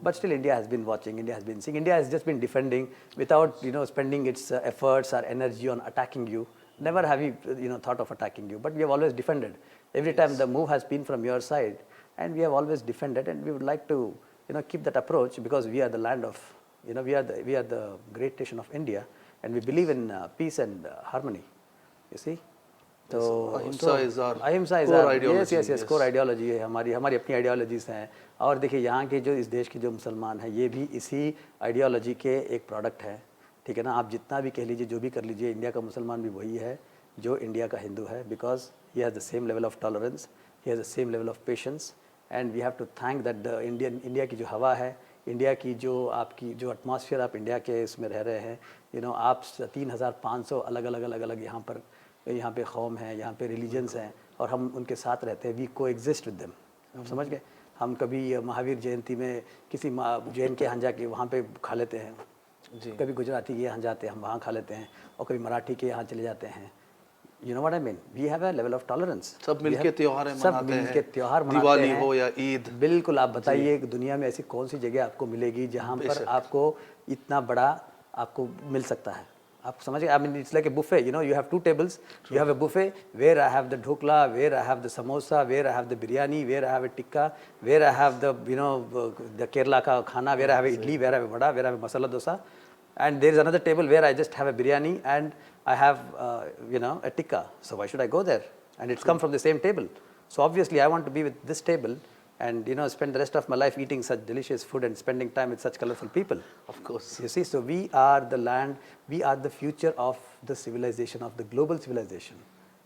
But still India has been watching, India has been seeing, India has just been defending without, spending its efforts or energy on attacking you. Never have we, thought of attacking you, but we have always defended. Every time the move has been from your side, and we have always defended, and we would like to, keep that approach, because we are the land of, we are the great nation of India, and we believe in peace and harmony. You see. तो ahimsa is our ahimsa is our yes core ideology है हमारी अपनी ideologies हैं। और देखिए यहाँ के जो इस देश के जो मुसलमान हैं ये भी इसी आइडियोलॉजी के एक प्रोडक्ट है, ठीक है ना। आप जितना भी कह लीजिए, जो भी कर लीजिए, इंडिया का मुसलमान भी वही है जो इंडिया का हिंदू है, because he has the same level of tolerance, he has the same level of patience, and we have to thank that the India की जो हवा है, इंडिया की जो आपकी जो एटमॉस्फेयर आप इंडिया के इसमें रह रहे हैं, आप 3,500 अलग यहाँ पे कौम है, यहाँ पे रिलीजन्स हैं, और हम उनके साथ रहते हैं। वी को एग्जिस्ट विद देम। आप समझ गए। हम कभी महावीर जयंती में किसी जैन के यहाँ जाके वहाँ पे खा लेते हैं जी, कभी गुजराती के यहाँ जाते हैं हम वहाँ खा लेते हैं, और कभी मराठी के यहाँ चले जाते हैं। You know what I mean, we have a level of tolerance. सब मिलके त्योहार मनाते हैं, सब मिलके त्योहार मनाते हैं, दिवाली हो या ईद। बिल्कुल। आप बताइए दुनिया में ऐसी कौन सी जगह आपको मिलेगी जहाँ पर आपको इतना बड़ा आपको मिल सकता है। आप समझ गए। I mean, it's like a buffet. You have two tables. True. You have a buffet where I have the dhokla, where I have the samosa, where I have the biryani, where I have a tikka, where I have the the Kerala ka khana, where I have idli, where I have vada, where I have masala dosa, and there is another table where I just have a biryani and I have a tikka. So why should I go there? And it's come from the same table. So obviously I want to be with this table and spend the rest of my life eating such delicious food and spending time with such colorful people. Of course. You see, so we are the land, we are the future of the civilization, of the global civilization.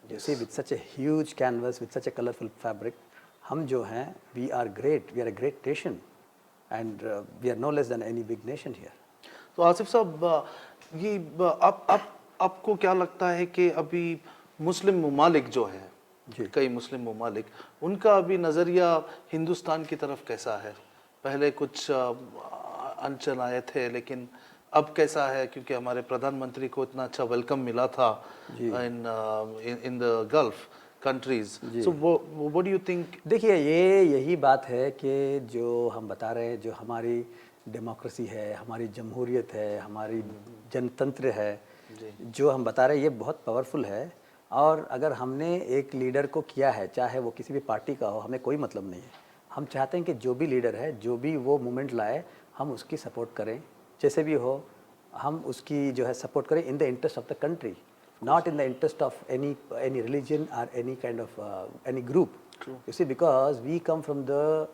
Yes. You see, with such a huge canvas, with such a colorful fabric, हम जो हैं, we are great, we are a great nation, and we are no less than any big nation here. तो आसिफ साहब, ये आपको क्या लगता है कि अभी मुस्लिम ममालिक जो हैं, कई मुस्लिम ममालिक, उनका अभी नज़रिया हिंदुस्तान की तरफ कैसा है? पहले कुछ अड़चन आए थे, लेकिन अब कैसा है? क्योंकि हमारे प्रधानमंत्री को इतना अच्छा वेलकम मिला था in the gulf countries. So what do you think? देखिए, यही बात है कि जो हम बता रहे हैं, जो हमारी डेमोक्रेसी है, हमारी जमहूरियत है, हमारी जनतंत्र है, जो हम बता रहे हैं, ये बहुत पावरफुल है। और अगर हमने एक लीडर को किया है, चाहे वो किसी भी पार्टी का हो, हमें कोई मतलब नहीं है। हम चाहते हैं कि जो भी लीडर है, जो भी वो मूवमेंट लाए, हम उसकी सपोर्ट करें, जैसे भी हो, हम उसकी जो है सपोर्ट करें in the interest of the country, not in the interest of any religion और any kind of any group. You see, because we come from the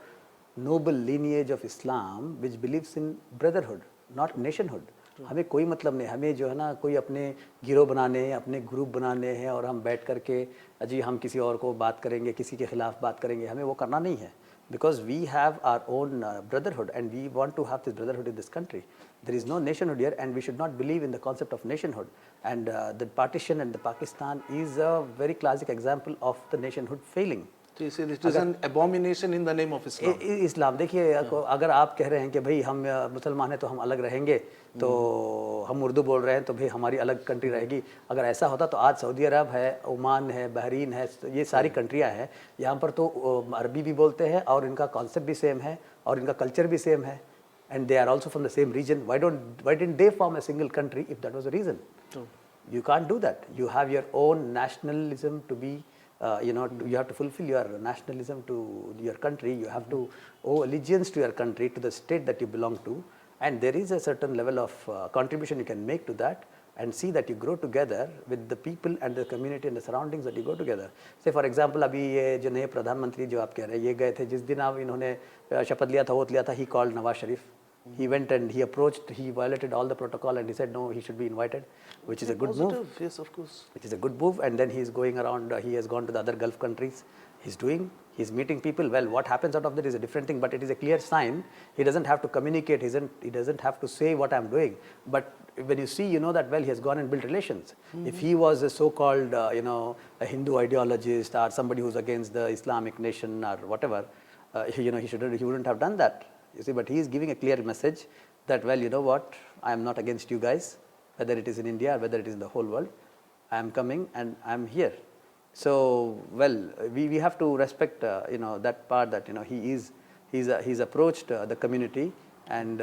noble lineage of Islam which believes in brotherhood, not nationhood. हमें कोई मतलब नहीं, हमें जो है ना कोई अपने गिरोह बनाने हैं, अपने ग्रुप बनाने हैं, और हम बैठ कर के अजी हम किसी और को बात करेंगे, किसी के खिलाफ बात करेंगे, हमें वो करना नहीं है। Because we have our own brotherhood and we want to have this brotherhood in this country. There is no nationhood here and we should not believe in the concept of nationhood. And the partition and the Pakistan is a very classic example of the nationhood failing. It is an abomination in the name of Islam. Islam देखिए, अगर आप कह रहे हैं कि भाई हम मुसलमान हैं तो हम अलग रहेंगे, तो हम उर्दू बोल रहे हैं तो भाई हमारी अलग कंट्री रहेगी। अगर ऐसा होता तो आज सऊदी अरब है, ओमान है, बहरीन है, ये सारी कंट्रियां हैं, यहाँ पर तो अरबी भी बोलते हैं और इनका कॉन्सेप्ट भी सेम है और इनका कल्चर भी सेम है, and they are also from the same region. Why didn't they form a single country if that was the reason? You can't do that. You have your own nationalism to be, you have to fulfill your nationalism to your country. You have to owe allegiance to your country, to the state that you belong to, and there is a certain level of contribution you can make to that, and see that you grow together with the people and the community and the surroundings that you go together. Say for example, अभी ये जो नए प्रधानमंत्री जो आप कह रहे हैं, ये गए थे जिस दिन आप इन्होंने शपथ लिया था, ओथ लिया था, he called Nawaz Sharif. He went and he approached, he violated all the protocol and he said no, he should be invited, which is a good move. Yes, of course. Which is a good move, and then he is going around, he has gone to the other Gulf countries, he's meeting people. Well, what happens out of that is a different thing, but it is a clear sign. He doesn't have to communicate, he doesn't have to say what I'm doing, but when you see, you know that, well, he has gone and built relations. If he was a so-called, a Hindu ideologist or somebody who's against the Islamic nation or whatever, he wouldn't have done that. You see, but he is giving a clear message that, well, you know what, I am not against you guys, whether it is in India, whether it is in the whole world. I am coming and I am here. So, well, we have to respect, that part that, he's approached the community and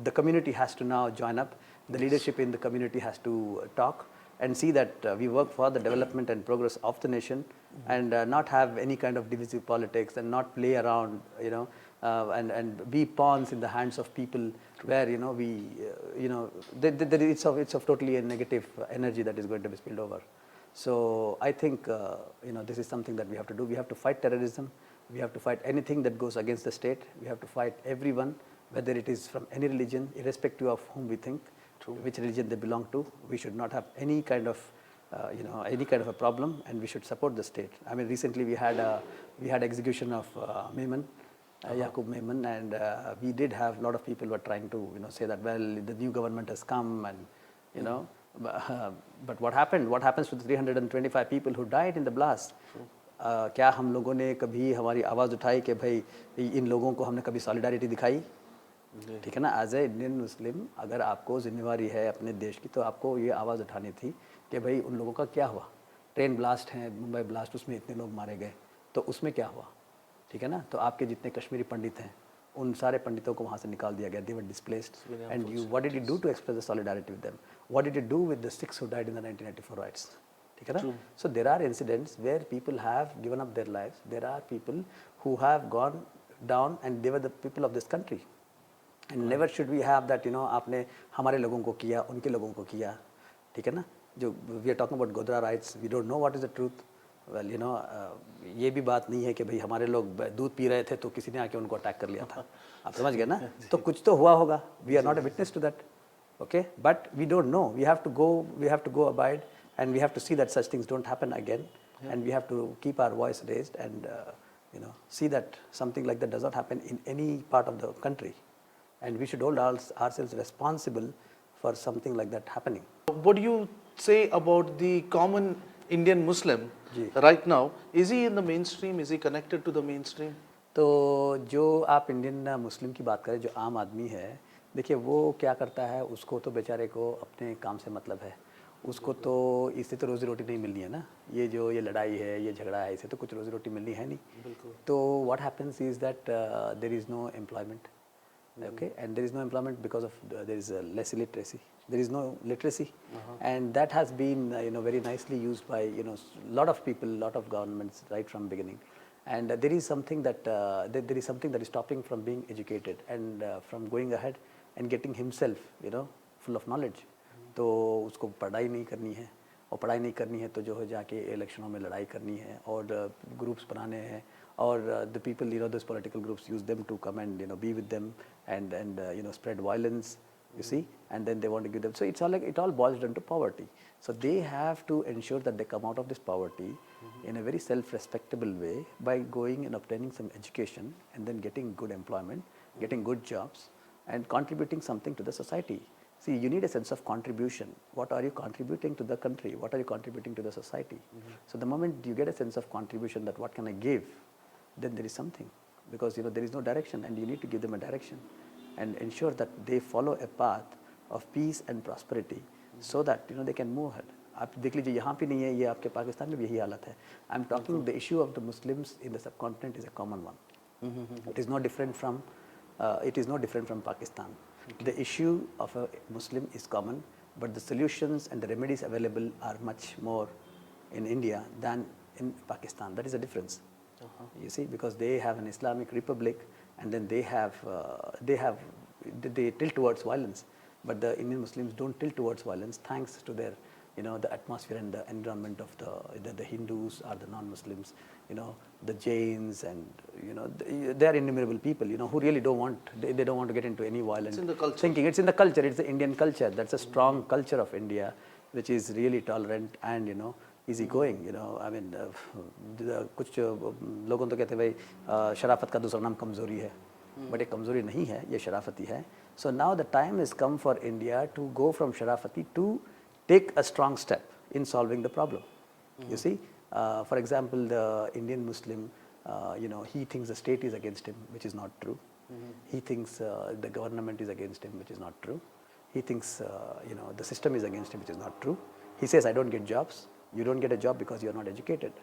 the community has to now join up. The leadership in the community has to talk and see that we work for the development and progress of the nation, and not have any kind of divisive politics, and not play around, and be pawns in the hands of people where it's of totally a negative energy that is going to be spilled over. So I think this is something that we have to do. We have to fight terrorism. We have to fight anything that goes against the state. We have to fight everyone, whether it is from any religion, irrespective of whom we think, which religion they belong to. We should not have any kind of a problem, and we should support the state. I mean, recently we had execution of Maiman, Yaqub Maiman, and we did have a lot of people were trying to say that, well, the new government has come, and but what happened? What happens to the 325 people who died in the blast? क्या हम लोगों ने कभी हमारी आवाज़ उठाई कि भाई इन लोगों को हमने कभी सॉलिडारिटी दिखाई? ठीक है ना, एज ए इंडियन मुस्लिम अगर आपको जिम्मेवारी है अपने देश की, तो आपको ये आवाज़ उठानी थी कि भाई उन लोगों का क्या हुआ? ट्रेन ब्लास्ट है, मुंबई ब्लास्ट, उसमें इतने लोग मारे गए, तो उसमें क्या हुआ? ठीक है ना, तो आपके जितने कश्मीरी पंडित हैं उन सारे पंडितों को वहाँ से निकाल दिया गया, they were displaced, and what did you do to express the solidarity with them? What did you do with the Sikhs who died in the 1994 riots? ठीक है ना? So there are incidents where people have given up their lives. There are people who have gone down, and they were the people of this country. And never should we have that, आपने हमारे लोगों को किया, उनके लोगों को किया, ठीक है ना? जो we are talking about Godhra riots, we don't know what is the truth. Well, ये भी बात नहीं है कि भाई हमारे लोग दूध पी रहे थे तो किसी ने आके उनको अटैक कर लिया था. आप समझ गए ना? तो कुछ तो हुआ होगा. We are not a witness to that. Okay, but we don't know. We have to go abide, and we have to see that such things don't happen again, and we have to keep our voice raised, and see that something like that does not happen in any part of the country, and we should hold ourselves responsible for something like that happening. What do you say about the common Indian Muslim ji. right now? Is he in the mainstream? Is he connected to the mainstream? तो जो आप Indian Muslim की बात करें, जो आम आदमी है, देखिए वो क्या करता है, उसको तो बेचारे को अपने काम से मतलब है, उसको तो इससे तो रोज़ी रोटी नहीं मिलनी है ना. ये लड़ाई है, ये झगड़ा है, इससे तो कुछ रोज़ी रोटी मिलनी है नहीं. तो what happens is that there is no employment. Okay, and there is no employment because of there is less illiteracy. There is no literacy, and that has been very nicely used by lot of people, lot of governments right from beginning. And there is something that there is something that is stopping from being educated and from going ahead and getting himself full of knowledge. तो उसको पढ़ाई नहीं करनी है, और पढ़ाई नहीं करनी है तो जो है जाके इलेक्शनों में लड़ाई करनी है, और ग्रुप्स बनाने हैं, और the people, those political groups use them to come and be with them and spread violence, you see, and then they want to give them. So it's all like, it all boils down to poverty. So they have to ensure that they come out of this poverty in a very self-respectable way by going and obtaining some education, and then getting good employment, getting good jobs, and contributing something to the society. See, you need a sense of contribution. What are you contributing to the country? What are you contributing to the society? So the moment you get a sense of contribution, that what can I give, then there is something, because there is no direction, and you need to give them a direction and ensure that they follow a path of peace and prosperity, so that they can move ahead. आप देख लीजिए, यहाँ पे नहीं है, ये आपके पाकिस्तान में भी यही हालत है. I am talking the issue of the Muslims in the subcontinent is a common one. It is no different from Pakistan. The issue of a Muslim is common, but the solutions and the remedies available are much more in India than in Pakistan. That is the difference. You see, because they have an Islamic republic, and then they tilt towards violence, but the Indian Muslims don't tilt towards violence, thanks to their the atmosphere and the environment of the Hindus or the non-Muslims, the Jains, and they are innumerable people who really don't want to get into any violent It's in the culture. thinking. It's in the culture. It's the Indian culture. That's a strong culture of India, which is really tolerant and easy going. I mean, कुछ लोगों तो कहते हैं भाई शराफत का दूसरा नाम कमजोरी है, but ये कमजोरी नहीं है, ये शराफती है. So now the time has come for India to go from sharafati to take a strong step in solving the problem. You see, for example, the Indian Muslim, he thinks the state is against him, which is not true. He thinks the government is against him, which is not true. He thinks the system is against him, which is not true. He says, I don't get jobs. You don't get a job because you're not educated.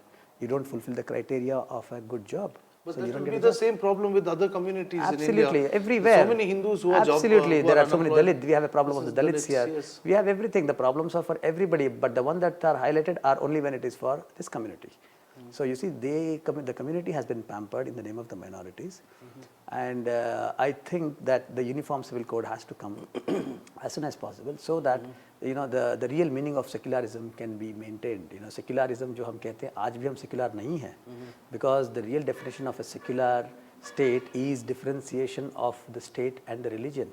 You don't fulfill the criteria of a good job. But So that you don't will get be a the job. same problem with other communities in Absolutely, India. everywhere. So many Hindus who are Absolutely, who there are are so many unemployed. Dalits. We have a problem of the Dalits here. Yes. We have everything. The problems are for everybody, but the ones that are highlighted are only when it is for this community. So you see, the community has been pampered in the name of the minorities, and I think that the uniform civil code has to come as soon as possible, so that the real meaning of secularism can be maintained. Secularism जो हम कहते हैं, आज भी हम secular नहीं हैं, because the real definition of a secular state is differentiation of the state and the religion.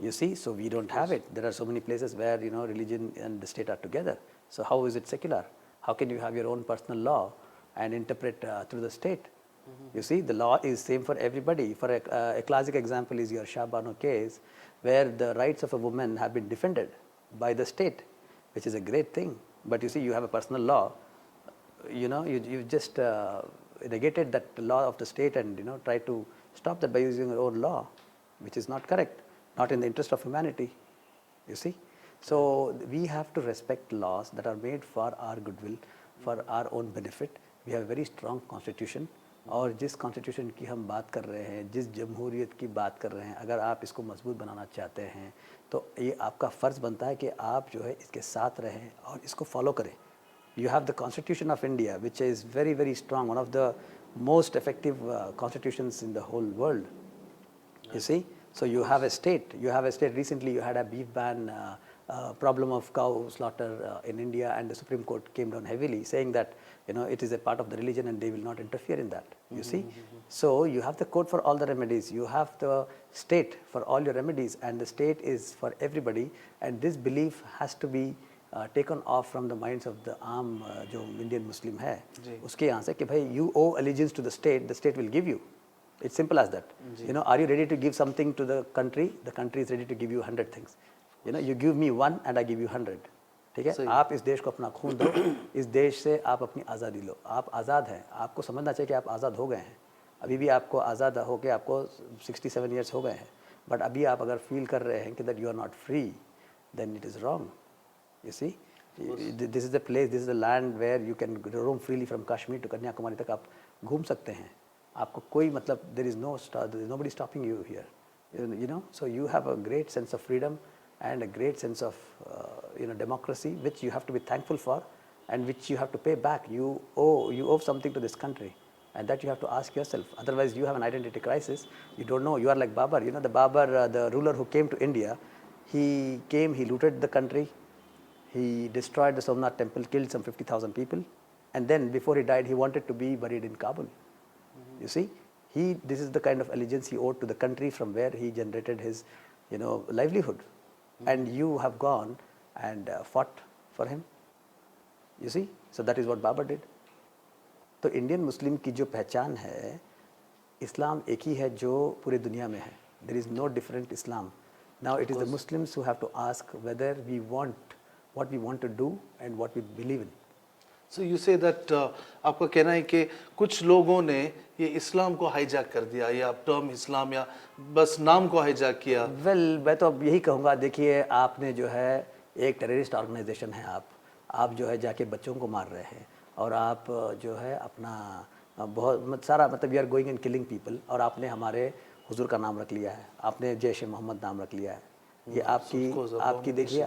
You see, so we don't have it. There are so many places where religion and the state are together. So how is it secular? How can you have your own personal law and interpret through the state? You see, the law is same for everybody. For a classic example is your Shah Bano case, where the rights of a woman have been defended by the state, which is a great thing. But you see, you have a personal law. You just negated that law of the state and try to stop that by using your own law, which is not correct, not in the interest of humanity. You see, so we have to respect laws that are made for our goodwill, for our own benefit. We have a very strong constitution, और जिस constitution की हम बात कर रहे हैं, जिस जमहूरियत की बात कर रहे हैं, अगर आप इसको मजबूत बनाना चाहते हैं तो ये आपका फ़र्ज़ बनता है कि आप जो है इसके साथ रहें और इसको फॉलो करें. You have the Constitution of India, which is very, very strong, one of the most effective constitutions in the whole world. You see, so you have a state. Recently, you had a beef ban, problem of cow slaughter in India, and the Supreme Court came down heavily, saying that it is a part of the religion and they will not interfere in that. You see, so you have the court for all the remedies. You have the state for all your remedies, and the state is for everybody. And this belief has to be taken off from the minds of the आम जो Indian Muslim है, उसके यहाँ से कि भाई you owe allegiance to the state will give you. It's simple as that. Are you ready to give something to the country is ready to give you 100 things. You give me one and I give you 100. ठीक है, आप इस देश को अपना खून दो, इस देश से आप अपनी आज़ादी लो. आप आज़ाद हैं, आपको समझना चाहिए कि आप आज़ाद हो गए हैं. अभी भी आपको आज़ाद हो के आपको 67 years हो गए हैं, बट अभी आप अगर फील कर रहे हैं कि that you are not free, then it is wrong. You see, this is the place, this is the land where you can roam freely from Kashmir to Kanyakumari तक आप घूम सकते हैं. आपको कोई मतलब there is nobody stopping you here. So you have a great sense of freedom and a great sense of democracy, which you have to be thankful for, and which you have to pay back. You owe something to this country, and that you have to ask yourself. Otherwise, you have an identity crisis. You don't know. You are like Babur. The Babur, the ruler who came to India, he looted the country. He destroyed the Somnath temple, killed some 50,000 people, and then before he died, he wanted to be buried in Kabul. You see, this is the kind of allegiance he owed to the country from where he generated his, livelihood. And you have gone and fought for him. You see, so that is what Babur did. तो Indian Muslim की जो पहचान है, इस्लाम एक ही है जो पूरे दुनिया में है. There is no different Islam. Now it is the Muslims who have to ask whether we want what we want to do and what we believe in. So you say that आपका कहना है कि कुछ लोगों ने ये इस्लाम को hijack कर दिया, या टर्म इस्लाम या बस नाम को हाईजैक किया. Well, मैं तो अब यही कहूँगा, देखिए आपने जो है एक टेररिस्ट ऑर्गेनाइजेशन है, आप जो है जाके बच्चों को मार रहे हैं, और आप जो है अपना बहुत सारा मतलब you are going and killing people, और आपने हमारे हुजूर का नाम रख लिया है, आपने जैश मोहम्मद नाम रख लिया है. ये आपकी देखिए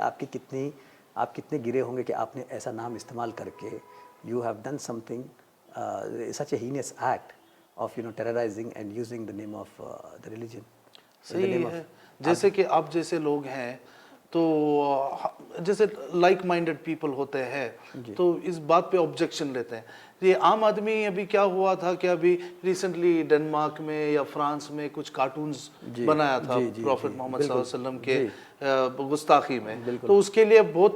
आप कितने गिरे होंगे कि आपने ऐसा नाम इस्तेमाल करके you have done something, such a heinous act of terrorizing and using the name of the religion. सही है. जैसे कि आप जैसे लोग हैं, तो जैसे लाइक माइंडेड पीपल होते हैं, तो इस बात पे ऑब्जेक्शन लेते हैं. ये आम आदमी, अभी क्या हुआ था कि अभी रिसेंटली डेनमार्क में या फ्रांस में कुछ कार्टून्स बनाया था प्रॉफिट मोहम्मद सल्लल्लाहु अलैहि वसल्लम के गुस्ताखी में, तो उसके लिए बहुत